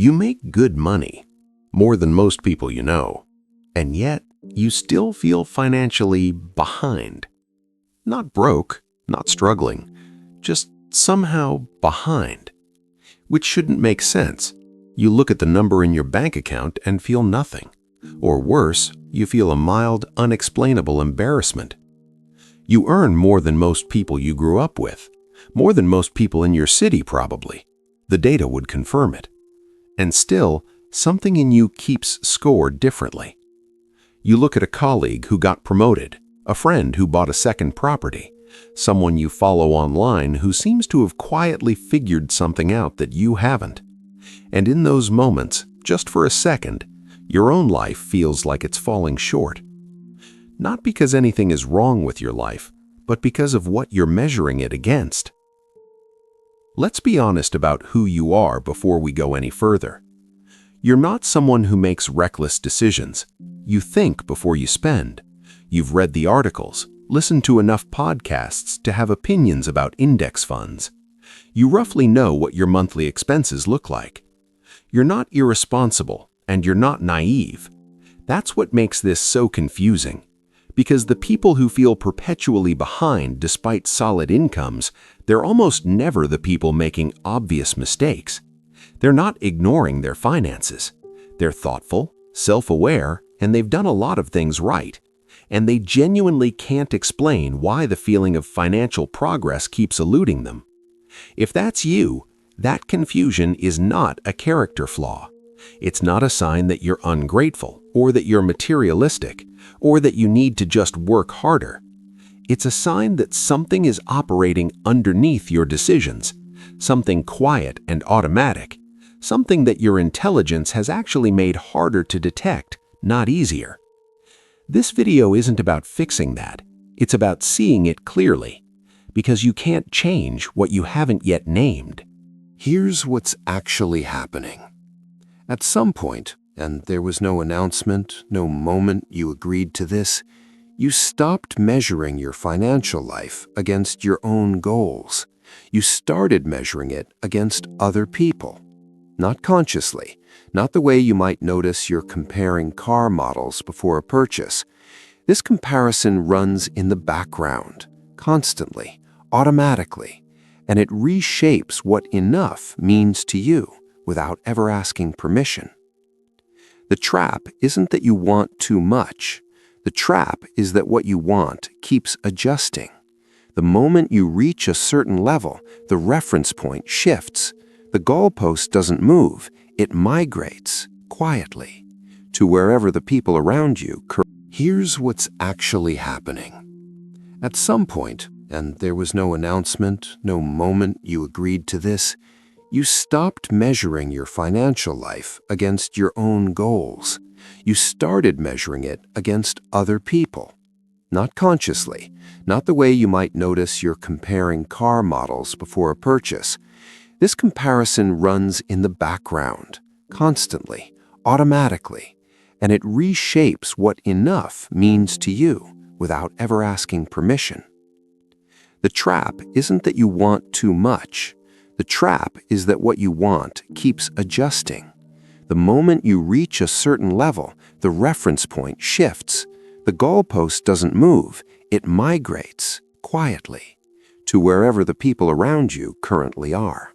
You make good money, more than most people you know, and yet you still feel financially behind. Not broke, not struggling, just somehow behind. Which shouldn't make sense. You look at the number in your bank account and feel nothing. Or worse, you feel a mild, unexplainable embarrassment. You earn more than most people you grew up with, more than most people in your city probably. The data would confirm it. And still, something in you keeps score differently. You look at a colleague who got promoted, a friend who bought a second property, someone you follow online who seems to have quietly figured something out that you haven't. And in those moments, just for a second, your own life feels like it's falling short. Not because anything is wrong with your life, but because of what you're measuring it against. Let's be honest about who you are before we go any further. You're not someone who makes reckless decisions. You think before you spend. You've read the articles, listened to enough podcasts to have opinions about index funds. You roughly know what your monthly expenses look like. You're not irresponsible, and you're not naive. That's what makes this so confusing. Because the people who feel perpetually behind despite solid incomes, they're almost never the people making obvious mistakes. They're not ignoring their finances. They're thoughtful, self-aware, and they've done a lot of things right. And they genuinely can't explain why the feeling of financial progress keeps eluding them. If that's you, that confusion is not a character flaw. It's not a sign that you're ungrateful, or that you're materialistic, or that you need to just work harder. It's a sign that something is operating underneath your decisions, something quiet and automatic, something that your intelligence has actually made harder to detect, not easier. This video isn't about fixing that. It's about seeing it clearly, because you can't change what you haven't yet named. Here's what's actually happening. At some point, and there was no announcement, no moment you agreed to this, you stopped measuring your financial life against your own goals. You started measuring it against other people. Not consciously, not the way you might notice you're comparing car models before a purchase. This comparison runs in the background, constantly, automatically, and it reshapes what enough means to you without ever asking permission. The trap isn't that you want too much. The trap is that what you want keeps adjusting. The moment you reach a certain level, the reference point shifts. The goalpost doesn't move, it migrates quietly to wherever the people around you. Here's what's actually happening. At some point, and there was no announcement, no moment you agreed to this, you stopped measuring your financial life against your own goals. You started measuring it against other people. Not consciously, not the way you might notice you're comparing car models before a purchase. This comparison runs in the background, constantly, automatically, and it reshapes what enough means to you without ever asking permission. The trap isn't that you want too much. The trap is that what you want keeps adjusting. The moment you reach a certain level, the reference point shifts. The goalpost doesn't move, it migrates quietly to wherever the people around you currently are.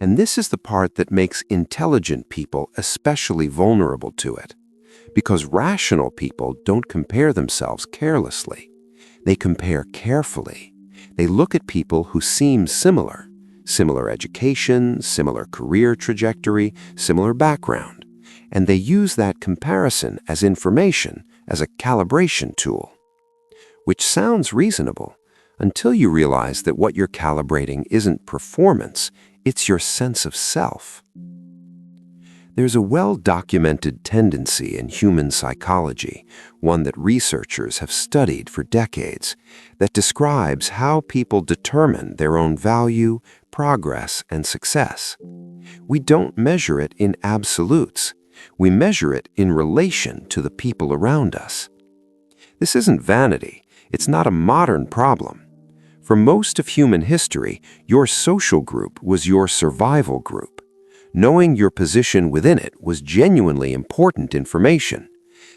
And this is the part that makes intelligent people especially vulnerable to it. Because rational people don't compare themselves carelessly. They compare carefully. They look at people who seem similar education, similar career trajectory, similar background, and they use that comparison as information, as a calibration tool. Which sounds reasonable until you realize that what you're calibrating isn't performance, it's your sense of self. There's a well-documented tendency in human psychology, one that researchers have studied for decades, that describes how people determine their own value, progress, and success. We don't measure it in absolutes. We measure it in relation to the people around us. This isn't vanity. It's not a modern problem. For most of human history, your social group was your survival group. Knowing your position within it was genuinely important information.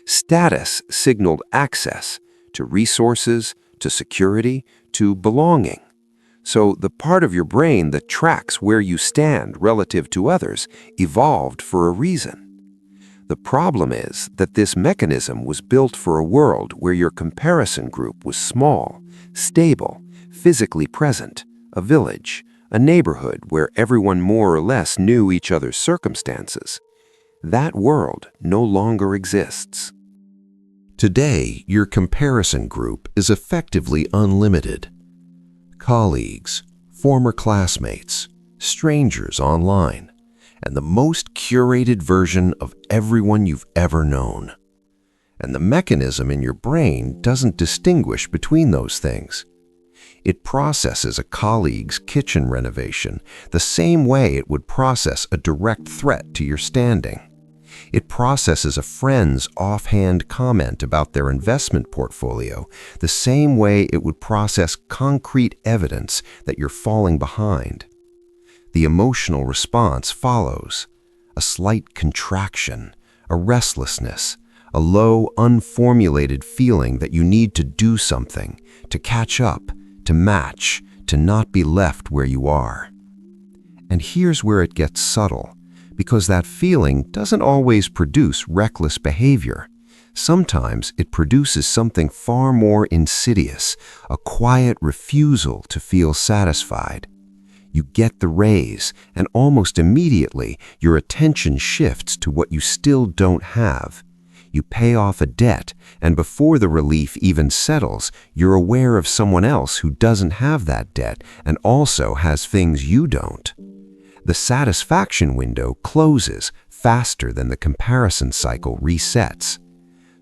Status signaled access to resources, to security, to belonging. So the part of your brain that tracks where you stand relative to others evolved for a reason. The problem is that this mechanism was built for a world where your comparison group was small, stable, physically present, a village, a neighborhood where everyone more or less knew each other's circumstances. That world no longer exists. Today, your comparison group is effectively unlimited. Colleagues, former classmates, strangers online, and the most curated version of everyone you've ever known. And the mechanism in your brain doesn't distinguish between those things. It processes a colleague's kitchen renovation the same way it would process a direct threat to your standing. It processes a friend's offhand comment about their investment portfolio the same way it would process concrete evidence that you're falling behind. The emotional response follows: a slight contraction, a restlessness, a low, unformulated feeling that you need to do something, to catch up, to match, to not be left where you are. And here's where it gets subtle, because that feeling doesn't always produce reckless behavior. Sometimes it produces something far more insidious, a quiet refusal to feel satisfied. You get the raise, and almost immediately your attention shifts to what you still don't have. You pay off a debt, and before the relief even settles, you're aware of someone else who doesn't have that debt and also has things you don't. The satisfaction window closes faster than the comparison cycle resets.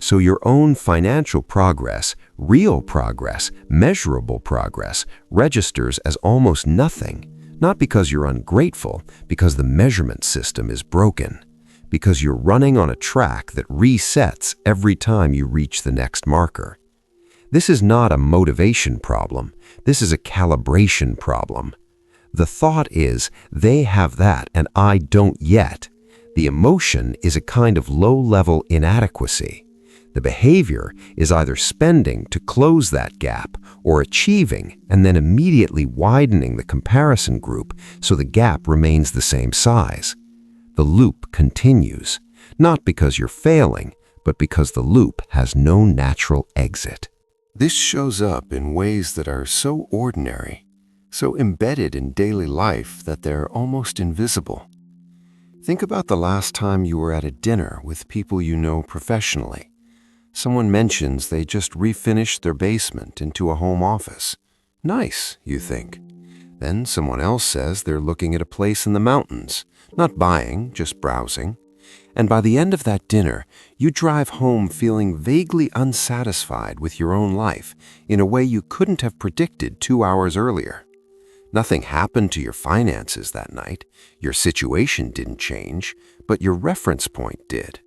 So your own financial progress, real progress, measurable progress, registers as almost nothing, not because you're ungrateful, because the measurement system is broken, because you're running on a track that resets every time you reach the next marker. This is not a motivation problem. This is a calibration problem. The thought is, they have that and I don't yet. The emotion is a kind of low-level inadequacy. The behavior is either spending to close that gap or achieving and then immediately widening the comparison group so the gap remains the same size. The loop continues, not because you're failing, but because the loop has no natural exit. This shows up in ways that are so ordinary, so embedded in daily life that they're almost invisible. Think about the last time you were at a dinner with people you know professionally. Someone mentions they just refinished their basement into a home office. Nice, you think. Then someone else says they're looking at a place in the mountains, not buying, just browsing. And by the end of that dinner, you drive home feeling vaguely unsatisfied with your own life in a way you couldn't have predicted 2 hours earlier. Nothing happened to your finances that night. Your situation didn't change, but your reference point did.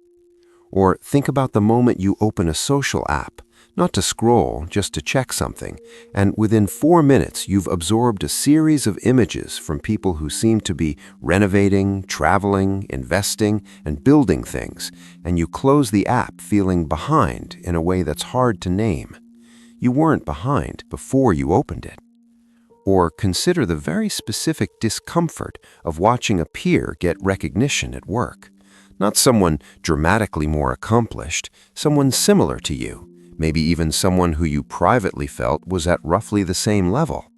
Or think about the moment you open a social app, not to scroll, just to check something, and within 4 minutes you've absorbed a series of images from people who seem to be renovating, traveling, investing, and building things, and you close the app feeling behind in a way that's hard to name. You weren't behind before you opened it. Or consider the very specific discomfort of watching a peer get recognition at work. Not someone dramatically more accomplished, someone similar to you, maybe even someone who you privately felt was at roughly the same level.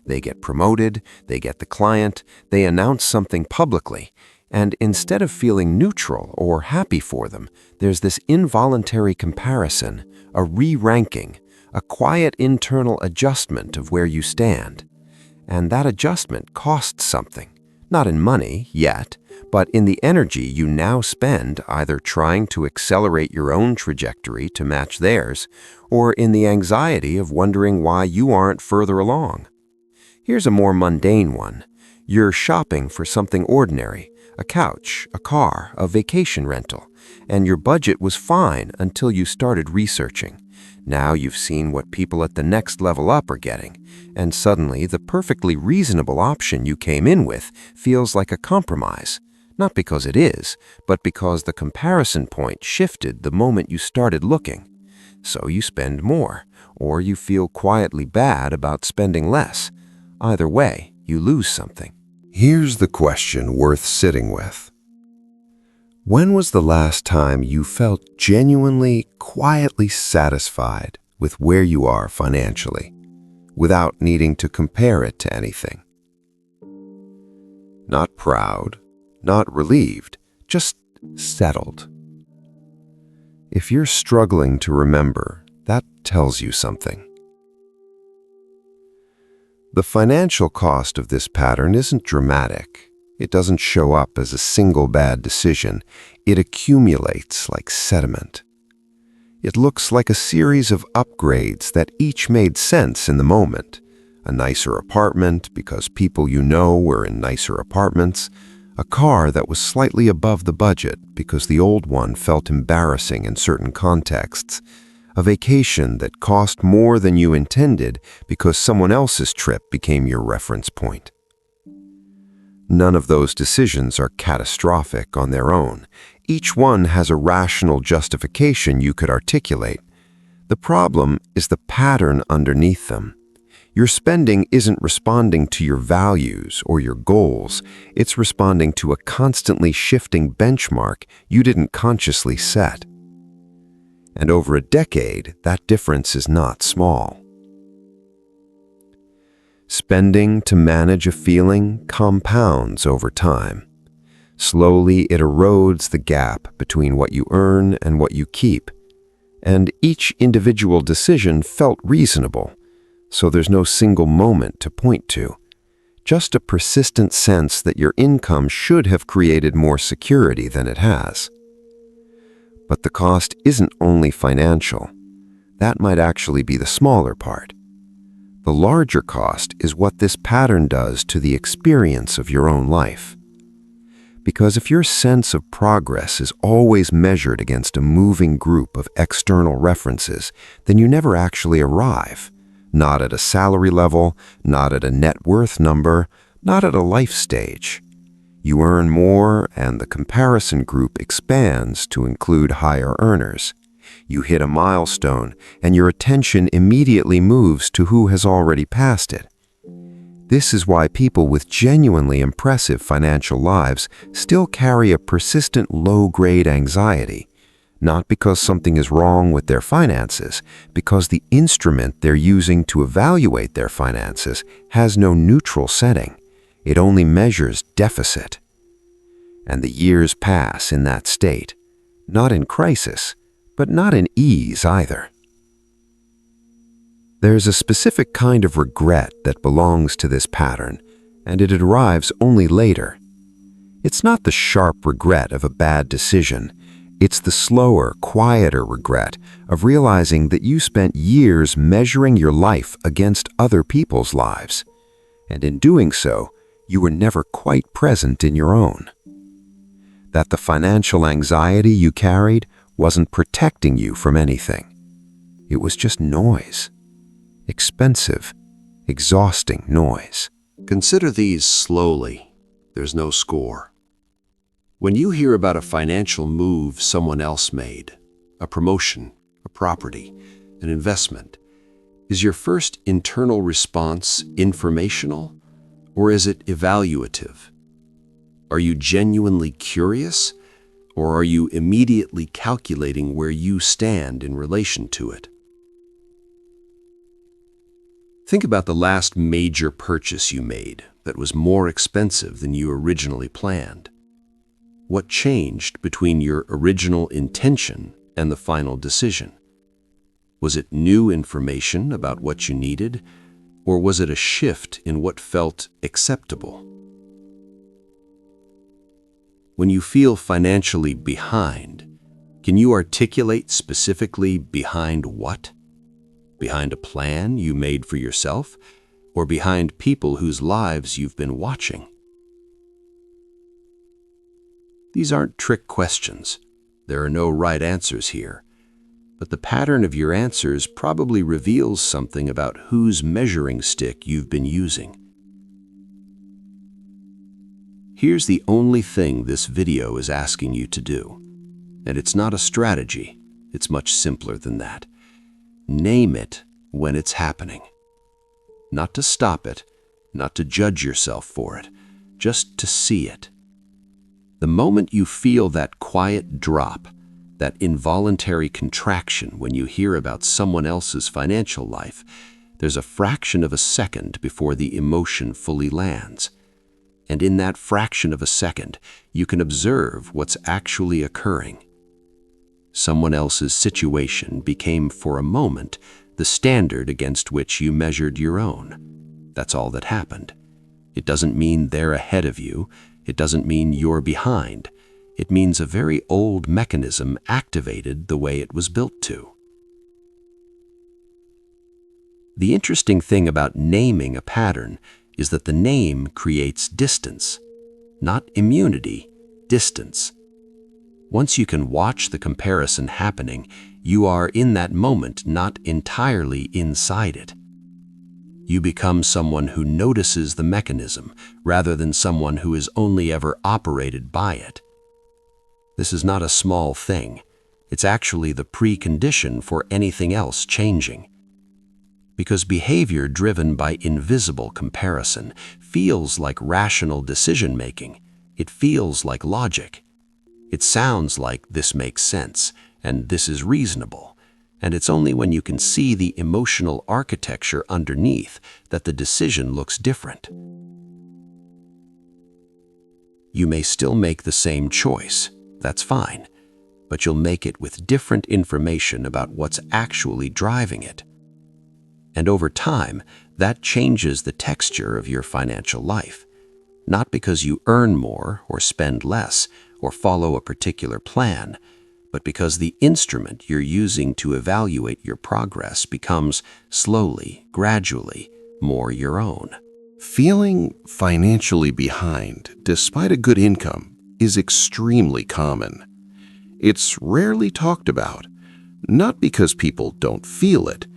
They get promoted, they get the client, they announce something publicly, and instead of feeling neutral or happy for them, there's this involuntary comparison, a re-ranking, a quiet internal adjustment of where you stand. And that adjustment costs something, not in money yet, but in the energy you now spend either trying to accelerate your own trajectory to match theirs, or in the anxiety of wondering why you aren't further along. Here's a more mundane one. You're shopping for something ordinary, a couch, a car, a vacation rental, and your budget was fine until you started researching. Now you've seen what people at the next level up are getting, and suddenly the perfectly reasonable option you came in with feels like a compromise. Not because it is, but because the comparison point shifted the moment you started looking. So you spend more, or you feel quietly bad about spending less. Either way, you lose something. Here's the question worth sitting with. When was the last time you felt genuinely, quietly satisfied with where you are financially, without needing to compare it to anything? Not proud, not relieved, just settled. If you're struggling to remember, that tells you something. The financial cost of this pattern isn't dramatic. It doesn't show up as a single bad decision. It accumulates like sediment. It looks like a series of upgrades that each made sense in the moment. A nicer apartment because people you know were in nicer apartments. A car that was slightly above the budget because the old one felt embarrassing in certain contexts. A vacation that cost more than you intended because someone else's trip became your reference point. None of those decisions are catastrophic on their own. Each one has a rational justification you could articulate. The problem is the pattern underneath them. Your spending isn't responding to your values or your goals. It's responding to a constantly shifting benchmark you didn't consciously set. And over a decade, that difference is not small. Spending to manage a feeling compounds over time. Slowly, it erodes the gap between what you earn and what you keep. And each individual decision felt reasonable, so there's no single moment to point to. Just a persistent sense that your income should have created more security than it has. But the cost isn't only financial. That might actually be the smaller part. The larger cost is what this pattern does to the experience of your own life. Because if your sense of progress is always measured against a moving group of external references, then you never actually arrive. Not at a salary level, not at a net worth number, not at a life stage. You earn more and the comparison group expands to include higher earners. You hit a milestone and your attention immediately moves to who has already passed it. This is why people with genuinely impressive financial lives still carry a persistent low-grade anxiety. Not because something is wrong with their finances, because the instrument they're using to evaluate their finances has no neutral setting. It only measures deficit. And the years pass in that state, not in crisis, but not in ease either. There's a specific kind of regret that belongs to this pattern, and it arrives only later. It's not the sharp regret of a bad decision. It's the slower, quieter regret of realizing that you spent years measuring your life against other people's lives, and in doing so, you were never quite present in your own. That the financial anxiety you carried wasn't protecting you from anything. It was just noise. Expensive, exhausting noise. Consider these slowly. There's no score. When you hear about a financial move someone else made, a promotion, a property, an investment, is your first internal response informational, or is it evaluative? Are you genuinely curious, or are you immediately calculating where you stand in relation to it? Think about the last major purchase you made that was more expensive than you originally planned. What changed between your original intention and the final decision? Was it new information about what you needed, or was it a shift in what felt acceptable? When you feel financially behind, can you articulate specifically behind what? Behind a plan you made for yourself, or behind people whose lives you've been watching? These aren't trick questions. There are no right answers here. But the pattern of your answers probably reveals something about whose measuring stick you've been using. Here's the only thing this video is asking you to do. And it's not a strategy, it's much simpler than that. Name it when it's happening. Not to stop it, not to judge yourself for it, just to see it. The moment you feel that quiet drop, that involuntary contraction when you hear about someone else's financial life, there's a fraction of a second before the emotion fully lands. And in that fraction of a second, you can observe what's actually occurring. Someone else's situation became for a moment the standard against which you measured your own. That's all that happened. It doesn't mean they're ahead of you. It doesn't mean you're behind. It means a very old mechanism activated the way it was built to. The interesting thing about naming a pattern is that the name creates distance, not immunity, distance. Once you can watch the comparison happening, you are in that moment not entirely inside it. You become someone who notices the mechanism rather than someone who is only ever operated by it. This is not a small thing. It's actually the precondition for anything else changing. Because behavior driven by invisible comparison feels like rational decision-making. It feels like logic. It sounds like this makes sense, and this is reasonable. And it's only when you can see the emotional architecture underneath that the decision looks different. You may still make the same choice, that's fine, but you'll make it with different information about what's actually driving it. And over time, that changes the texture of your financial life. Not because you earn more or spend less or follow a particular plan, but because the instrument you're using to evaluate your progress becomes slowly, gradually, more your own. Feeling financially behind, despite a good income, is extremely common. It's rarely talked about, not because people don't feel it,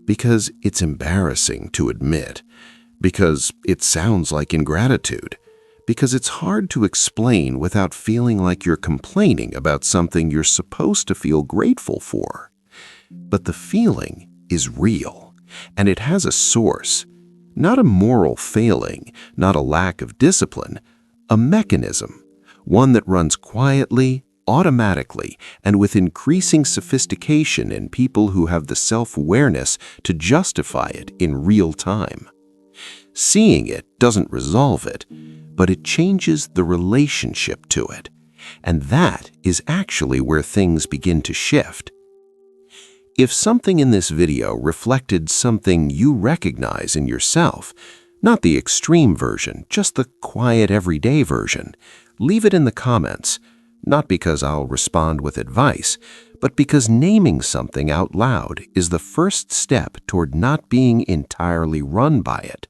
because it's embarrassing to admit, because it sounds like ingratitude, because it's hard to explain without feeling like you're complaining about something you're supposed to feel grateful for. But the feeling is real, and it has a source, not a moral failing, not a lack of discipline, a mechanism, one that runs quietly, automatically, and with increasing sophistication in people who have the self-awareness to justify it in real time. Seeing it doesn't resolve it, but it changes the relationship to it. And that is actually where things begin to shift. If something in this video reflected something you recognize in yourself, not the extreme version, just the quiet everyday version, leave it in the comments, not because I'll respond with advice, but because naming something out loud is the first step toward not being entirely run by it.